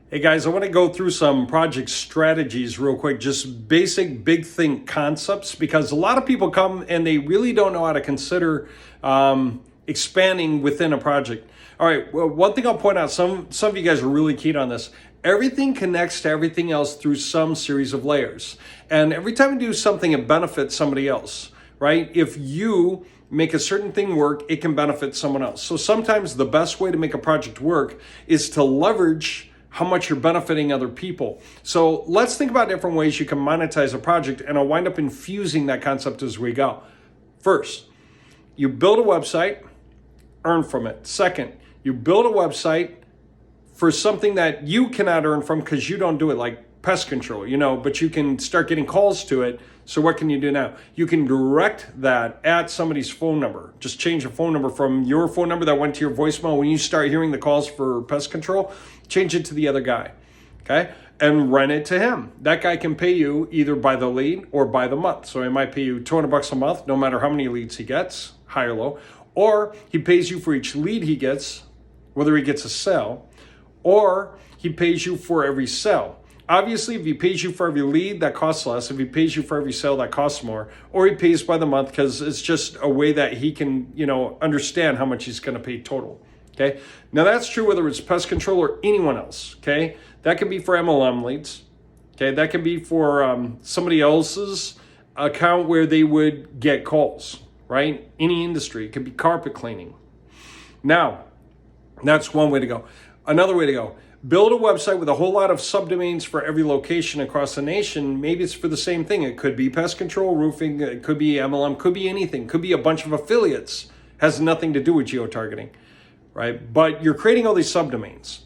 Hey guys, I want to go through some project strategies real quick, just basic big think concepts, because a lot of people come and they really don't know how to consider expanding within a project. All right, well, one thing I'll point out, some of you guys are really keen on this. Everything connects to everything else through some series of layers. And every time you do something, it benefits somebody else, right? If you make a certain thing work, it can benefit someone else. So sometimes the best way to make a project work is to leverage how much you're benefiting other people. So let's think about different ways you can monetize a project, and I'll wind up infusing that concept as we go. First, you build a website, earn from it. Second, you build a website for something that you cannot earn from because you don't do it, like pest control, but you can start getting calls to it. So what can you do now? You can direct that at somebody's phone number. Just change the phone number from your phone number that went to your voicemail. When you start hearing the calls for pest control, change it to the other guy, okay? And rent it to him. That guy can pay you either by the lead or by the month. So he might pay you $200 a month, no matter how many leads he gets, high or low. Or he pays you for each lead he gets, whether he gets a sale, or he pays you for every sale. Obviously, if he pays you for every lead, that costs less. If he pays you for every sale, that costs more. Or he pays by the month because it's just a way that he can, understand how much he's going to pay total. Okay. Now that's true whether it's pest control or anyone else. Okay. That can be for MLM leads. Okay. That can be for somebody else's account where they would get calls, right? Any industry. It could be carpet cleaning. Now, that's one way to go. Another way to go. Build a website with a whole lot of subdomains for every location across the nation. Maybe it's for the same thing. It could be pest control, roofing, it could be MLM, could be anything. Could be a bunch of affiliates. Has nothing to do with geotargeting, right? But you're creating all these subdomains.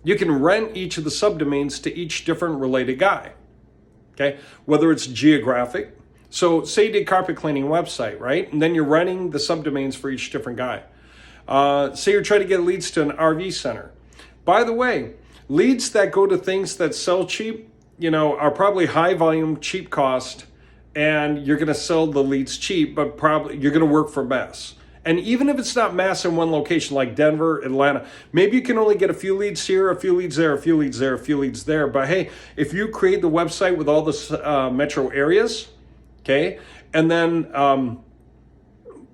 You can rent each of the subdomains to each different related guy, okay? Whether it's geographic. So say you did carpet cleaning website, right? And then you're renting the subdomains for each different guy. Say you're trying to get leads to an RV center. By the way, leads that go to things that sell cheap, are probably high volume, cheap cost, and you're going to sell the leads cheap, but probably you're going to work for mass. And even if it's not mass in one location like Denver, Atlanta, maybe you can only get a few leads here, a few leads there, a few leads there, a few leads there. But hey, if you create the website with all the metro areas, okay, and then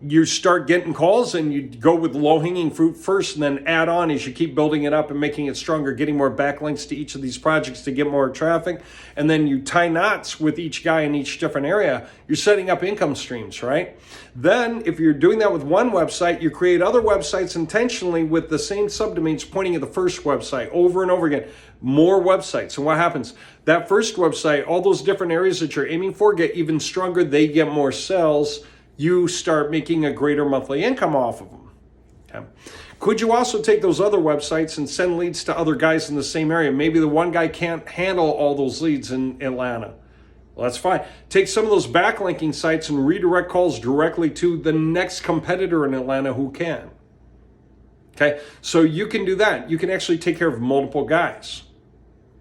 you start getting calls and you go with low-hanging fruit first and then add on as you keep building it up and making it stronger, getting more backlinks to each of these projects to get more traffic. And then you tie knots with each guy in each different area. You're setting up income streams, right? Then if you're doing that with one website, you create other websites intentionally with the same subdomains pointing at the first website over and over again. More websites. And what happens? That first website, all those different areas that you're aiming for get even stronger. They get more sales. You start making a greater monthly income off of them. Okay. Could you also take those other websites and send leads to other guys in the same area? Maybe the one guy can't handle all those leads in Atlanta. Well, that's fine. Take some of those backlinking sites and redirect calls directly to the next competitor in Atlanta who can. Okay, so you can do that. You can actually take care of multiple guys.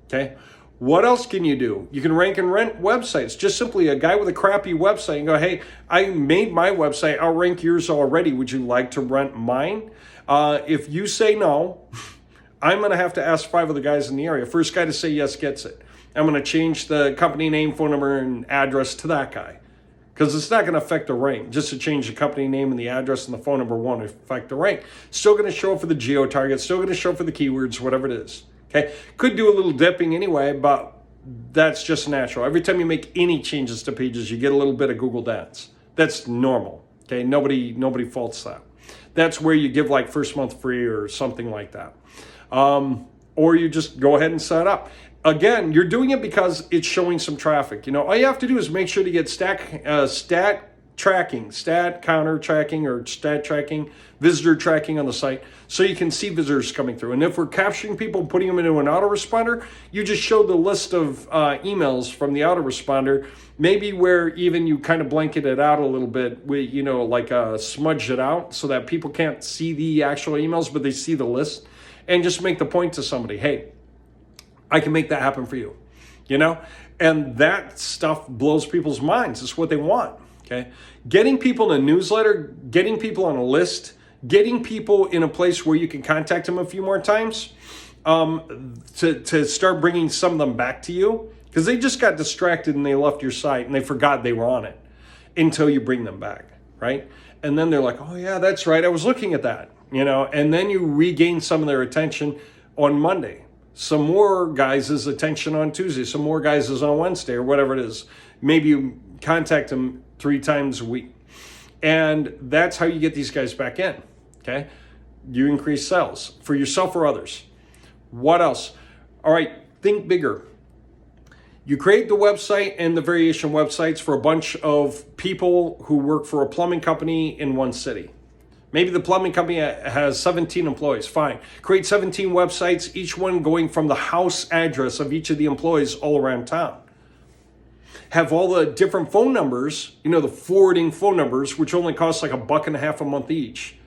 Okay. What else can you do? You can rank and rent websites. Just simply a guy with a crappy website and go, hey, I made my website. I'll rank yours already. Would you like to rent mine? If you say no, I'm going to have to ask 5 other guys in the area. First guy to say yes gets it. I'm going to change the company name, phone number, and address to that guy. Because it's not going to affect the rank. Just to change the company name and the address and the phone number won't affect the rank. Still going to show for the geo target. Still going to show for the keywords, whatever it is. Okay, could do a little dipping anyway, but that's just natural. Every time you make any changes to pages, you get a little bit of Google dance. That's normal. Okay, nobody faults that. That's where you give like first month free or something like that. Or you just go ahead and set up. Again, you're doing it because it's showing some traffic. All you have to do is make sure to get stat counter tracking or stat tracking, visitor tracking on the site so you can see visitors coming through. And if we're capturing people and putting them into an autoresponder, you just show the list of emails from the autoresponder, maybe where even you kind of blanket it out a little bit, with, smudge it out so that people can't see the actual emails, but they see the list, and just make the point to somebody, hey, I can make that happen for you, and that stuff blows people's minds. It's what they want. Okay, getting people in a newsletter, getting people on a list, getting people in a place where you can contact them a few more times to start bringing some of them back to you, because they just got distracted and they left your site and they forgot they were on it until you bring them back, right? And then they're like, oh yeah, that's right, I was looking at that, and then you regain some of their attention on Monday, some more guys' attention on Tuesday, some more guys' on Wednesday, or whatever it is. Maybe you contact them 3 times a week. And that's how you get these guys back in, okay? You increase sales for yourself or others. What else? All right, think bigger. You create the website and the variation websites for a bunch of people who work for a plumbing company in one city. Maybe the plumbing company has 17 employees, fine. Create 17 websites, each one going from the house address of each of the employees all around town. Have all the different phone numbers, the forwarding phone numbers, which only cost like $1.50 a month each,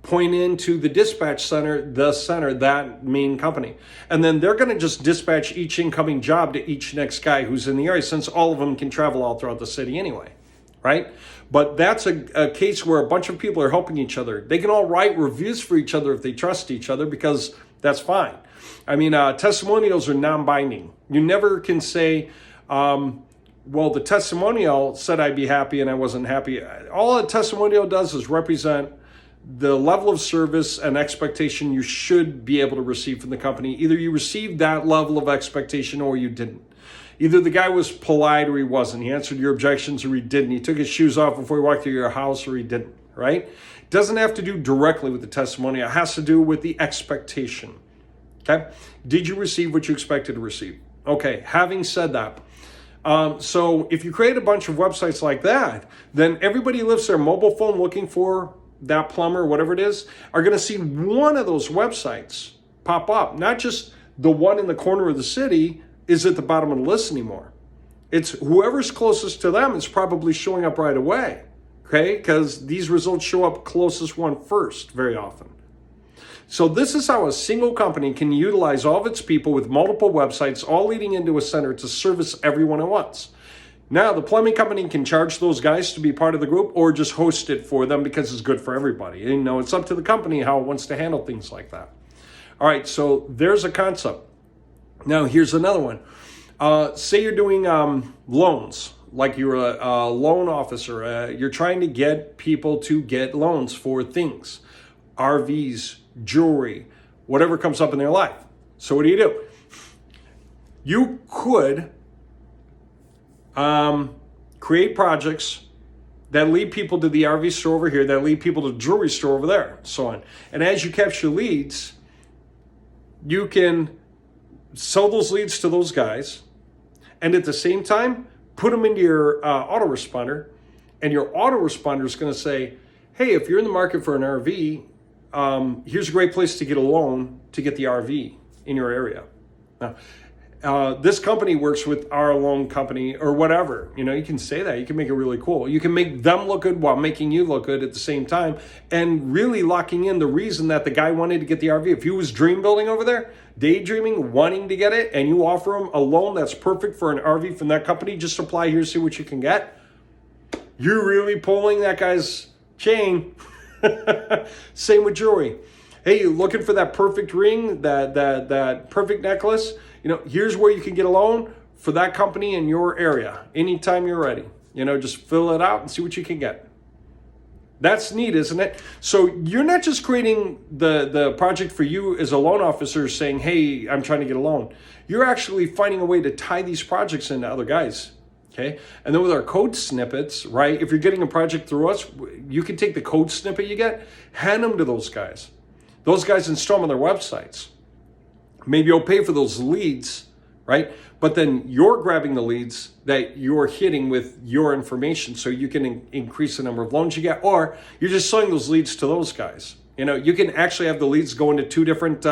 point into the dispatch center, that main company. And then they're going to just dispatch each incoming job to each next guy who's in the area, since all of them can travel all throughout the city anyway, right? But that's a case where a bunch of people are helping each other. They can all write reviews for each other if they trust each other, because that's fine. I mean, testimonials are non-binding. You never can say, well, the testimonial said I'd be happy and I wasn't happy. All a testimonial does is represent the level of service and expectation you should be able to receive from the company. Either you received that level of expectation or you didn't. Either the guy was polite or he wasn't. He answered your objections or he didn't. He took his shoes off before he walked through your house or he didn't, right? It doesn't have to do directly with the testimonial. It has to do with the expectation, okay? Did you receive what you expected to receive? Okay, having said that, so if you create a bunch of websites like that, then everybody who lifts their mobile phone looking for that plumber, whatever it is, are going to see one of those websites pop up. Not just the one in the corner of the city is at the bottom of the list anymore. It's whoever's closest to them is probably showing up right away, okay? Because these results show up closest one first very often. So this is how a single company can utilize all of its people with multiple websites, all leading into a center to service everyone at once. Now, the plumbing company can charge those guys to be part of the group or just host it for them because it's good for everybody. It's up to the company how it wants to handle things like that. All right, so there's a concept. Now, here's another one. Say you're doing loans, like you're a loan officer. You're trying to get people to get loans for things, RVs, jewelry, whatever comes up in their life. So what do? You could create projects that lead people to the RV store over here, that lead people to the jewelry store over there, so on. And as you capture leads, you can sell those leads to those guys, and at the same time, put them into your autoresponder, and your autoresponder is going to say, hey, if you're in the market for an RV, here's a great place to get a loan to get the RV in your area. Now, this company works with our loan company or whatever. You can say that. You can make it really cool. You can make them look good while making you look good at the same time, and really locking in the reason that the guy wanted to get the RV. If he was dream building over there, daydreaming, wanting to get it, and you offer him a loan that's perfect for an RV from that company, just apply here, see what you can get. You're really pulling that guy's chain. Same with jewelry. Hey, you looking for that perfect ring, that perfect necklace? Here's where you can get a loan for that company in your area anytime you're ready. Just fill it out and see what you can get. That's neat, isn't it? So you're not just creating the project for you as a loan officer saying, hey, I'm trying to get a loan. You're actually finding a way to tie these projects into other guys. Okay. And then with our code snippets, right? If you're getting a project through us, you can take the code snippet you get, hand them to those guys. Those guys install them on their websites. Maybe you'll pay for those leads, right? But then you're grabbing the leads that you're hitting with your information so you can increase the number of loans you get, or you're just selling those leads to those guys. You can actually have the leads go into 2 different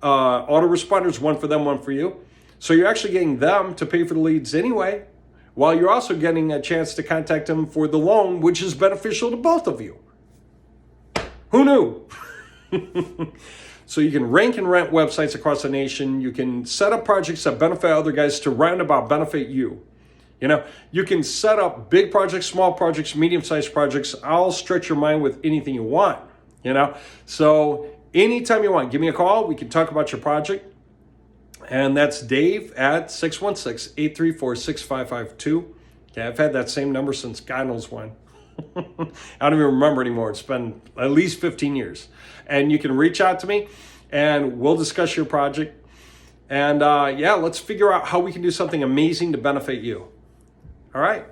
autoresponders, one for them, one for you. So you're actually getting them to pay for the leads anyway, while you're also getting a chance to contact them for the loan, which is beneficial to both of you. Who knew? So you can rank and rent websites across the nation. You can set up projects that benefit other guys to roundabout benefit you. You can set up big projects, small projects, medium-sized projects. I'll stretch your mind with anything you want, So anytime you want, give me a call. We can talk about your project. And that's Dave at 616-834-6552. Okay, I've had that same number since God knows when. I don't even remember anymore. It's been at least 15 years. And you can reach out to me and we'll discuss your project. And let's figure out how we can do something amazing to benefit you. All right.